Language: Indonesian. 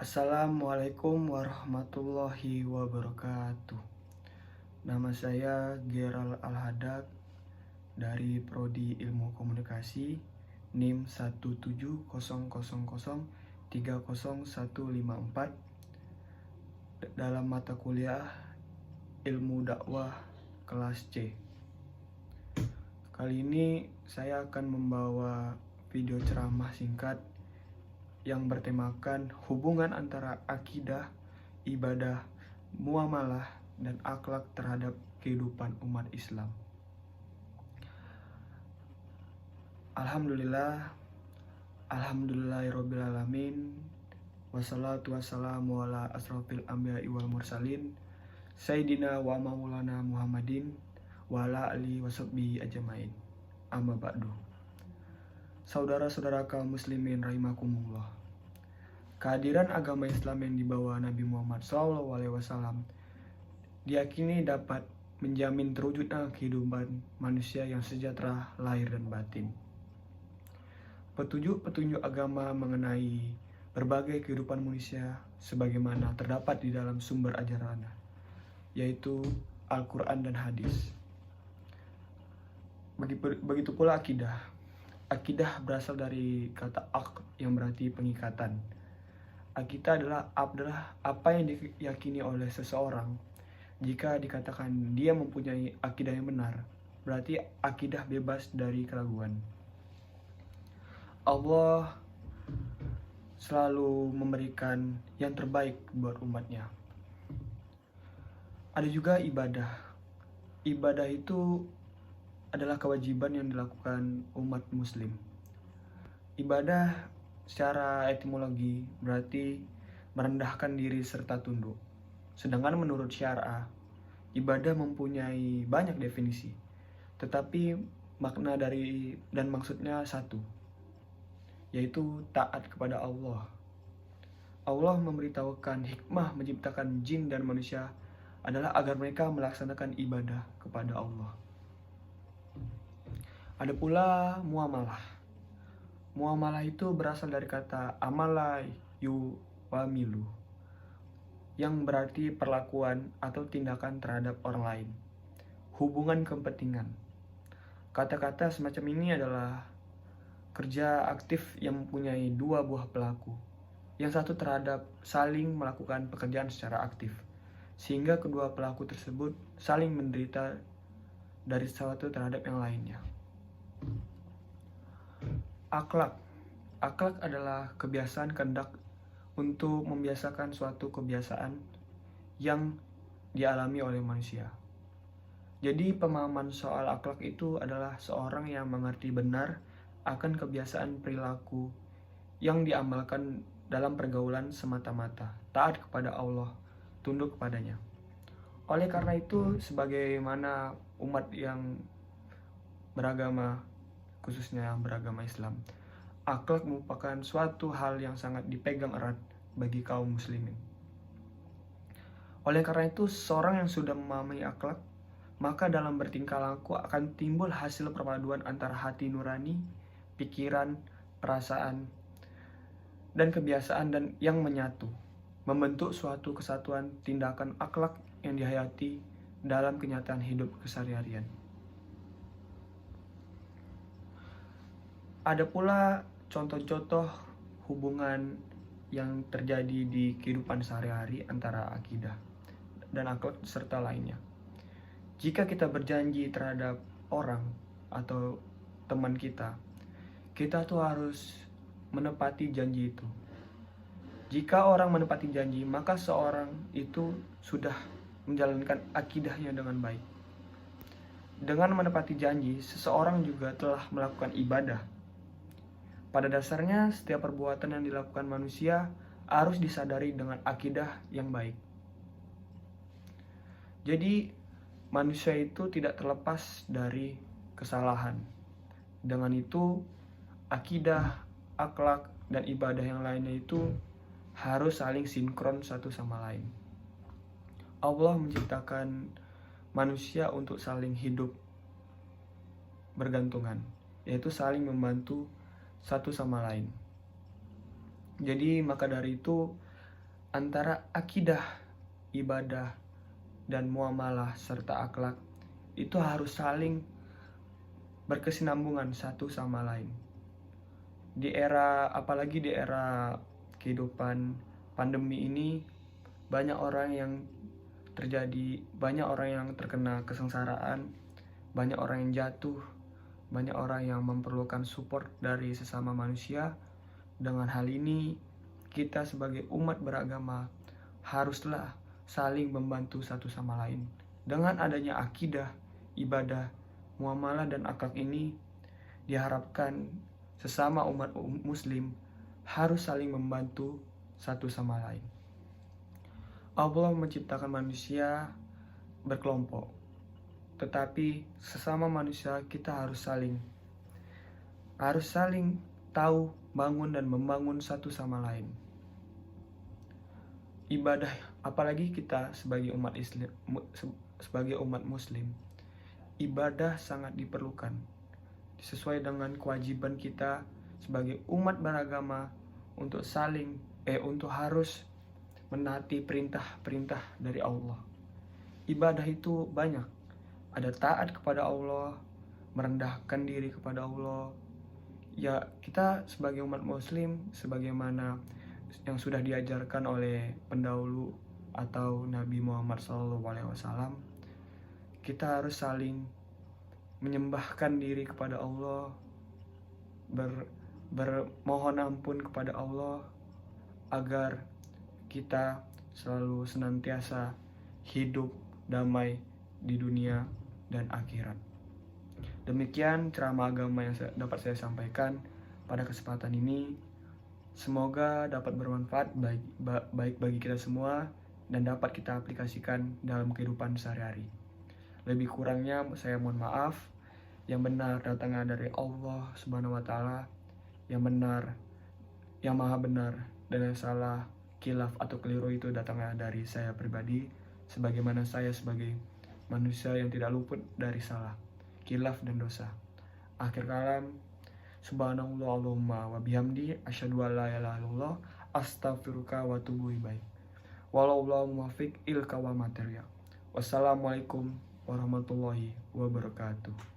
Assalamualaikum warahmatullahi wabarakatuh. Nama saya Geral Al-Hadad dari Prodi Ilmu Komunikasi NIM 17000300154 dalam mata kuliah Ilmu Dakwah kelas C. Kali ini saya akan membawa video ceramah singkat yang bertemakan hubungan antara akidah, ibadah, muamalah, dan akhlak terhadap kehidupan umat Islam. Alhamdulillahirrabbilalamin. Wassalatu wassalamu ala asrofil anbiya'i wal mursalin Sayyidina wa maulana Muhammadin wa ala alihi wa sahbihi ajmain. Amma ba'du. Saudara-saudara kaum muslimin rahimakumullah. Kehadiran agama Islam yang dibawa Nabi Muhammad SAW diyakini dapat menjamin terwujudnya kehidupan manusia yang sejahtera lahir dan batin. Petunjuk-petunjuk agama mengenai berbagai kehidupan manusia sebagaimana terdapat di dalam sumber ajaran, yaitu Al-Quran dan Hadis. Begitu pula akidah. Akidah berasal dari kata aqd yang berarti pengikatan. Akidah adalah apa yang diyakini oleh seseorang. Jika dikatakan dia mempunyai akidah yang benar, berarti akidah bebas dari keraguan. Allah selalu memberikan yang terbaik buat umatnya. Ada juga ibadah. Ibadah itu adalah kewajiban yang dilakukan umat muslim. Ibadah secara etimologi berarti merendahkan diri serta tunduk. Sedangkan menurut syar'ah, ibadah mempunyai banyak definisi, tetapi makna dari dan maksudnya satu, yaitu taat kepada Allah. Allah memberitahukan hikmah menciptakan jin dan manusia adalah agar mereka melaksanakan ibadah kepada Allah. Ada pula muamalah. Muamalah itu berasal dari kata amala yuwamilu, yang berarti perlakuan atau tindakan terhadap orang lain. Hubungan kepentingan. Kata-kata semacam ini adalah kerja aktif yang mempunyai dua buah pelaku. Yang satu terhadap saling melakukan pekerjaan secara aktif, sehingga kedua pelaku tersebut saling menderita dari sesuatu terhadap yang lainnya. Akhlak. Akhlak adalah kebiasaan kehendak untuk membiasakan suatu kebiasaan yang dialami oleh manusia. Jadi pemahaman soal akhlak itu adalah seorang yang mengerti benar akan kebiasaan perilaku yang diamalkan dalam pergaulan semata-mata, taat kepada Allah, tunduk kepadanya. Oleh karena itu, sebagaimana umat yang beragama, khususnya yang beragama Islam, akhlak merupakan suatu hal yang sangat dipegang erat bagi kaum muslimin. Oleh karena itu, seorang yang sudah memahami akhlak, maka dalam bertingkah laku akan timbul hasil perpaduan antara hati nurani, pikiran, perasaan, dan kebiasaan dan yang menyatu, membentuk suatu kesatuan tindakan akhlak yang dihayati dalam kenyataan hidup keseharian. Ada pula contoh-contoh hubungan yang terjadi di kehidupan sehari-hari antara akidah dan akhlak serta lainnya. Jika kita berjanji terhadap orang atau teman kita tuh harus menepati janji itu. Jika orang menepati janji, maka seorang itu sudah menjalankan akidahnya dengan baik. Dengan menepati janji, seseorang juga telah melakukan ibadah. Pada dasarnya, setiap perbuatan yang dilakukan manusia harus disadari dengan akidah yang baik. Jadi, manusia itu tidak terlepas dari kesalahan. Dengan itu, akidah, akhlak, dan ibadah yang lainnya itu harus saling sinkron satu sama lain. Allah menciptakan manusia untuk saling hidup bergantungan, yaitu saling membantu satu sama lain. Jadi maka dari itu antara akidah, ibadah, dan muamalah serta akhlak itu harus saling berkesinambungan satu sama lain. Apalagi di era kehidupan pandemi ini, banyak orang yang terkena kesengsaraan, banyak orang yang jatuh, banyak orang yang memerlukan support dari sesama manusia. Dengan hal ini, kita sebagai umat beragama haruslah saling membantu satu sama lain. Dengan adanya akidah, ibadah, muamalah, dan akhlak ini, diharapkan sesama umat muslim harus saling membantu satu sama lain. Allah menciptakan manusia berkelompok, tetapi sesama manusia kita harus saling tahu, bangun dan membangun satu sama lain. Ibadah, apalagi kita sebagai umat muslim, ibadah sangat diperlukan sesuai dengan kewajiban kita sebagai umat beragama untuk harus menaati perintah-perintah dari Allah. Ibadah itu banyak. Ada taat kepada Allah, merendahkan diri kepada Allah. Ya, kita sebagai umat muslim, sebagaimana yang sudah diajarkan oleh pendahulu atau Nabi Muhammad SAW, kita harus saling menyembahkan diri kepada Allah, bermohon ampun kepada Allah, agar kita selalu senantiasa hidup damai di dunia dan akhirat. Demikian ceramah agama yang dapat saya sampaikan pada kesempatan ini. Semoga dapat bermanfaat baik bagi kita semua dan dapat kita aplikasikan dalam kehidupan sehari-hari. Lebih kurangnya saya mohon maaf. Yang benar datangnya dari Allah Subhanahu wa Ta'ala, yang benar, yang maha benar, dan yang salah, khilaf atau keliru itu datangnya dari saya pribadi, sebagaimana saya sebagai manusia yang tidak luput dari salah, khilaf dan dosa. Akhir kalam, subhanallah Allahumma wa bihamdi asyhadu an la ilaha illallah astaghfiruka wa atubu ilaik. Wallahu muwaffiq ilka wa material. Wassalamualaikum warahmatullahi wabarakatuh.